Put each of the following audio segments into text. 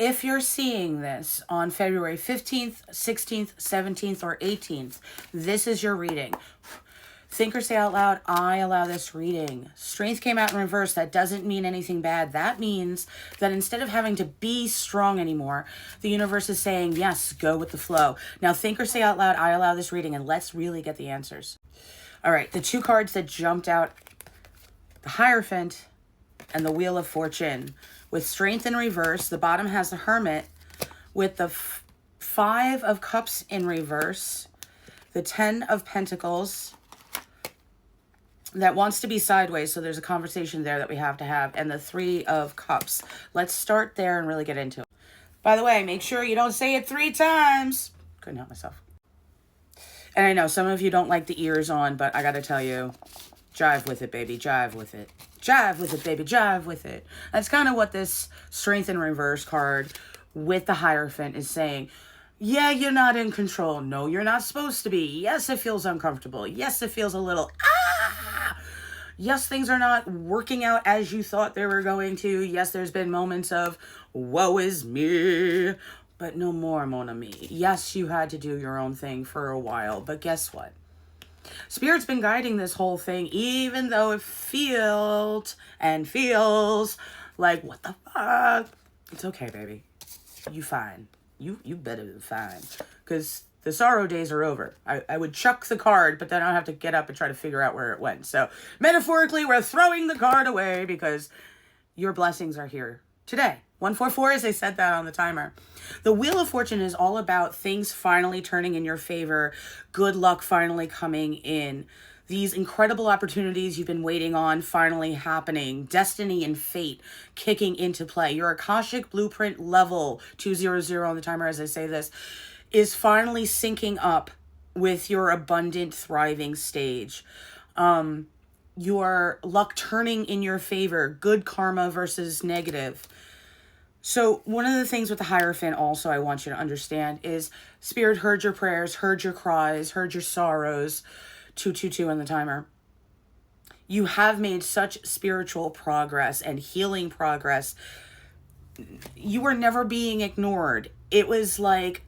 If you're seeing this on February 15th, 16th, 17th, or 18th, this is your reading. Think or say out loud, I allow this reading. Strength came out in reverse. That doesn't mean anything bad. That means that instead of having to be strong anymore, the universe is saying, yes, go with the flow. Now think or say out loud, I allow this reading, and let's really get the answers. All right, the two cards that jumped out, the Hierophant and the Wheel of Fortune. With Strength in reverse, the bottom has the Hermit. With the Five of Cups in reverse, the 10 of Pentacles, that wants to be sideways, so there's a conversation there that we have to have, and the 3 of Cups. Let's start there and really get into it. By the way, make sure you don't say it 3 times. Couldn't help myself. And I know some of you don't like the ears on, but I gotta tell you, jive with it, baby, jive with it. Jive with it, baby, jive with it. That's kind of what this Strength in reverse card with the Hierophant is saying. Yeah, you're not in control. No, you're not supposed to be. Yes, it feels uncomfortable. Yes, it feels a little, Yes, things are not working out as you thought they were going to. Yes, there's been moments of, woe is me. But no more, mon ami. Yes, you had to do your own thing for a while. But guess what? Spirit's been guiding this whole thing, even though it feels like, what the fuck? It's okay, baby. You fine. You better be fine. Because the sorrow days are over. I would chuck the card, but then I'll have to get up and try to figure out where it went. So, metaphorically, we're throwing the card away because your blessings are here today. 144, as they said that on the timer. The Wheel of Fortune is all about things finally turning in your favor, good luck finally coming in, these incredible opportunities you've been waiting on finally happening, destiny and fate kicking into play. Your Akashic Blueprint level 200 on the timer, as I say this, is finally syncing up with your abundant, thriving stage. Your luck turning in your favor, good karma versus negative. So one of the things with the Hierophant also I want you to understand is Spirit heard your prayers, heard your cries, heard your sorrows. 222 on the timer. You have made such spiritual progress and healing progress. You were never being ignored. It was like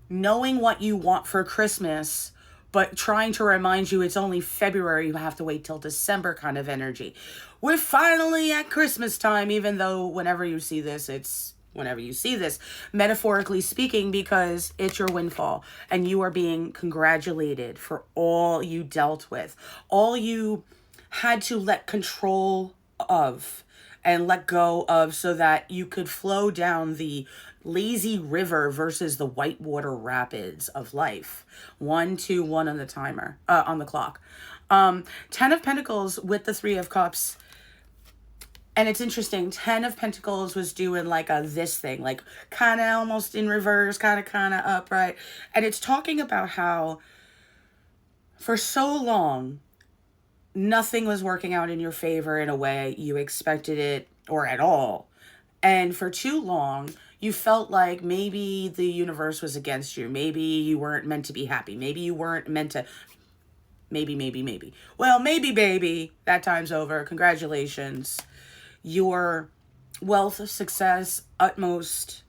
knowing what you want for Christmas, but trying to remind you it's only February, you have to wait till December kind of energy. We're finally at Christmas time, even though whenever you see this, it's whenever you see this, metaphorically speaking, because it's your windfall and you are being congratulated for all you dealt with, all you had to let control of and let go of so that you could flow down the lazy river versus the whitewater rapids of life. 121 on the timer, on the clock. 10 of Pentacles with the 3 of Cups. And it's interesting, 10 of Pentacles was doing like this thing, like kind of almost in reverse, kind of upright. And it's talking about how for so long, nothing was working out in your favor in a way you expected it or at all. And for too long, you felt like maybe the universe was against you. Maybe you weren't meant to be happy. Maybe you weren't meant to... Maybe. Well, maybe, baby. That time's over. Congratulations. Your wealth, success, utmost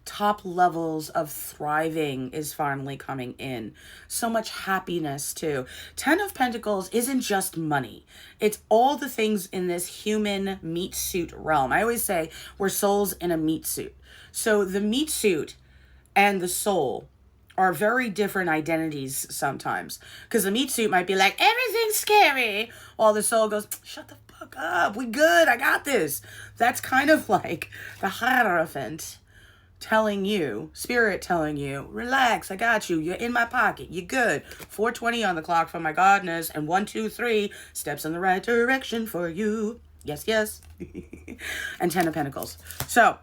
top levels of thriving is finally coming in. So much happiness too. 10 of Pentacles isn't just money. It's all the things in this human meat suit realm. I always say we're souls in a meat suit. So the meat suit and the soul are very different identities sometimes. Because the meat suit might be like, everything's scary. While the soul goes, shut the fuck up. We good. I got this. That's kind of like the Hierophant telling you, Spirit telling you, relax, I got you. You're in my pocket. You're good. 420 on the clock for my godness. And 123 steps in the right direction for you. Yes. And 10 of Pentacles. So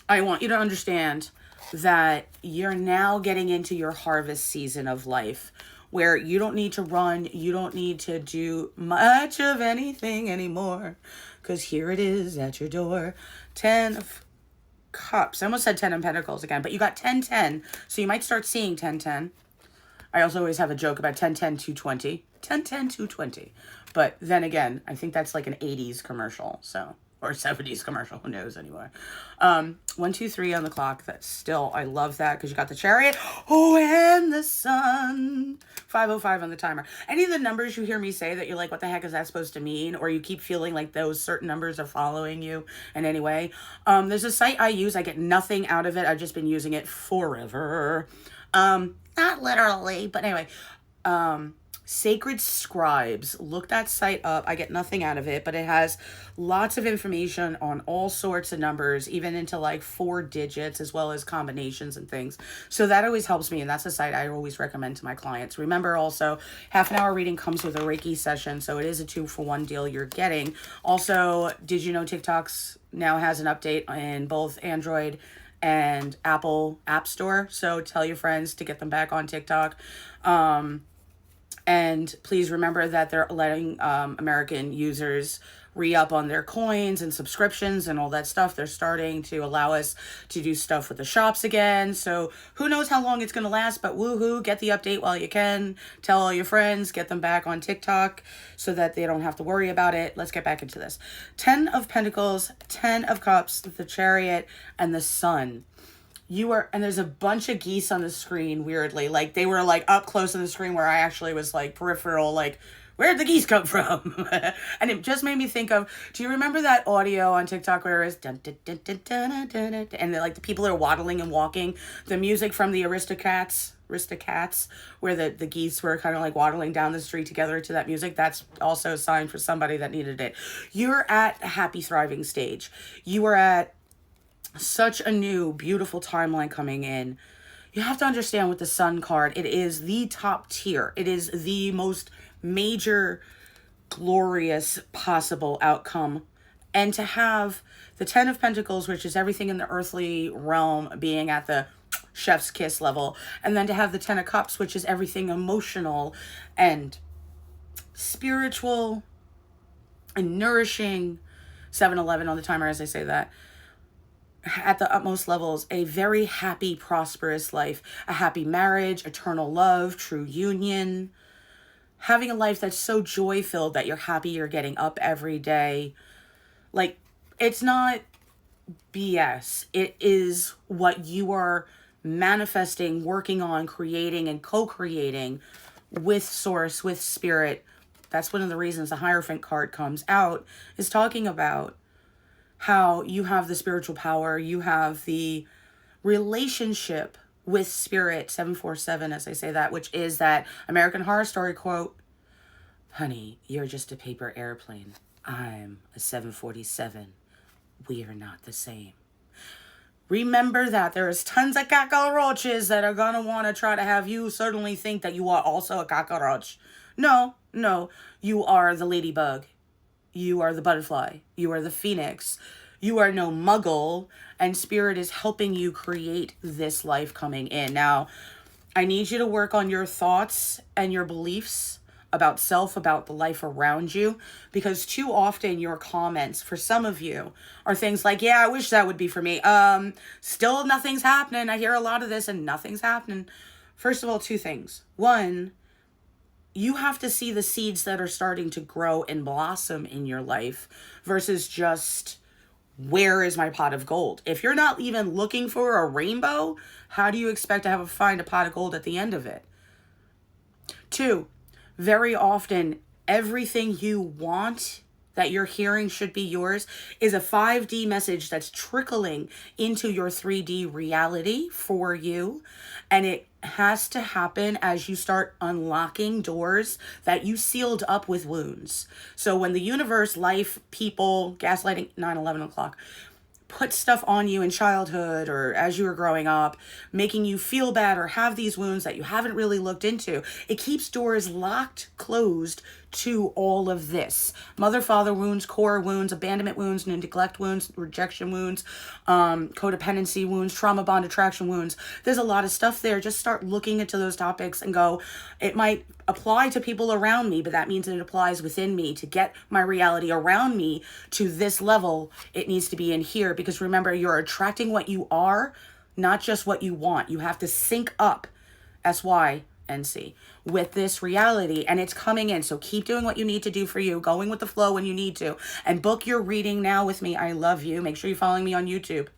I want you to understand that you're now getting into your harvest season of life where you don't need to run, you don't need to do much of anything anymore, because here it is at your door. 10 of Cups. I almost said 10 of Pentacles again, but you got 10-10, so you might start seeing 10-10. I also always have a joke about 10-10-220. 10-10-220. But then again, I think that's like an 80s commercial, so or 70s commercial, who knows anyway. 123 on the clock. That's still, I love that because you got the Chariot. Oh, and the Sun. 5:05 on the timer. Any of the numbers you hear me say that you're like, what the heck is that supposed to mean? Or you keep feeling like those certain numbers are following you in any way. There's a site I use. I get nothing out of it. I've just been using it forever. Not literally, but anyway. Sacred Scribes. Look that site up. I get nothing out of it, but it has lots of information on all sorts of numbers, even into like 4 digits, as well as combinations and things. So that always helps me, and that's a site I always recommend to my clients. Remember also, half an hour reading comes with a Reiki session, so it is a 2-for-1 deal you're getting. Also, did you know TikToks now has an update in both Android and Apple App Store? So tell your friends to get them back on TikTok. And please remember that they're letting American users re-up on their coins and subscriptions and all that stuff. They're starting to allow us to do stuff with the shops again. So who knows how long it's going to last, but woohoo, get the update while you can. Tell all your friends, get them back on TikTok so that they don't have to worry about it. Let's get back into this. 10 of Pentacles, 10 of Cups, the Chariot, and the Sun. And there's a bunch of geese on the screen, weirdly. Like, they were, like, up close on the screen where I actually was, like, peripheral, like, where'd the geese come from? And it just made me think of, do you remember that audio on TikTok where it was, dun, dun, dun, dun, dun, dun, dun, dun, and like, the people are waddling and walking? The music from the Aristocats, where the geese were kind of, like, waddling down the street together to that music. That's also a sign for somebody that needed it. You're at a happy, thriving stage. You are at such a new, beautiful timeline coming in. You have to understand with the Sun card, it is the top tier. It is the most major, glorious possible outcome. And to have the 10 of Pentacles, which is everything in the earthly realm, being at the chef's kiss level, and then to have the 10 of Cups, which is everything emotional and spiritual and nourishing. 7-11 on the timer as I say that. At the utmost levels, a very happy, prosperous life, a happy marriage, eternal love, true union, having a life that's so joy-filled that you're happy you're getting up every day. Like, it's not BS. It is what you are manifesting, working on, creating, and co-creating with Source, with Spirit. That's one of the reasons the Hierophant card comes out, is talking about how you have the spiritual power, you have the relationship with Spirit, 747 as I say that, which is that American Horror Story quote, honey, you're just a paper airplane. I'm a 747. We are not the same. Remember that there's tons of cockroaches that are going to want to try to have you suddenly think that you are also a cockroach. No, you are the ladybug. You are the butterfly. You are the phoenix. You are no muggle. And Spirit is helping you create this life coming in. Now, I need you to work on your thoughts and your beliefs about self, about the life around you. Because too often your comments, for some of you, are things like, yeah, I wish that would be for me. Still nothing's happening. I hear a lot of this and nothing's happening. First of all, 2 things. 1, you have to see the seeds that are starting to grow and blossom in your life versus just, where is my pot of gold? If you're not even looking for a rainbow, how do you expect to find a pot of gold at the end of it? 2, very often, everything you want that you're hearing should be yours is a 5D message that's trickling into your 3D reality for you. And it has to happen as you start unlocking doors that you sealed up with wounds. So when the universe, life, people, gaslighting, 9-11 o'clock, put stuff on you in childhood or as you were growing up, making you feel bad or have these wounds that you haven't really looked into, it keeps doors locked, closed to all of this. Mother, father wounds, core wounds, abandonment wounds, neglect wounds, rejection wounds, codependency wounds, trauma bond attraction wounds. There's a lot of stuff there. Just start looking into those topics and go, it might apply to people around me, but that means it applies within me. To get my reality around me to this level, it needs to be in here. Because remember, you're attracting what you are, not just what you want. You have to sync up. That's why NC, with this reality, and it's coming in. So keep doing what you need to do for you, going with the flow when you need to, and book your reading now with me. I love you. Make sure you're following me on YouTube.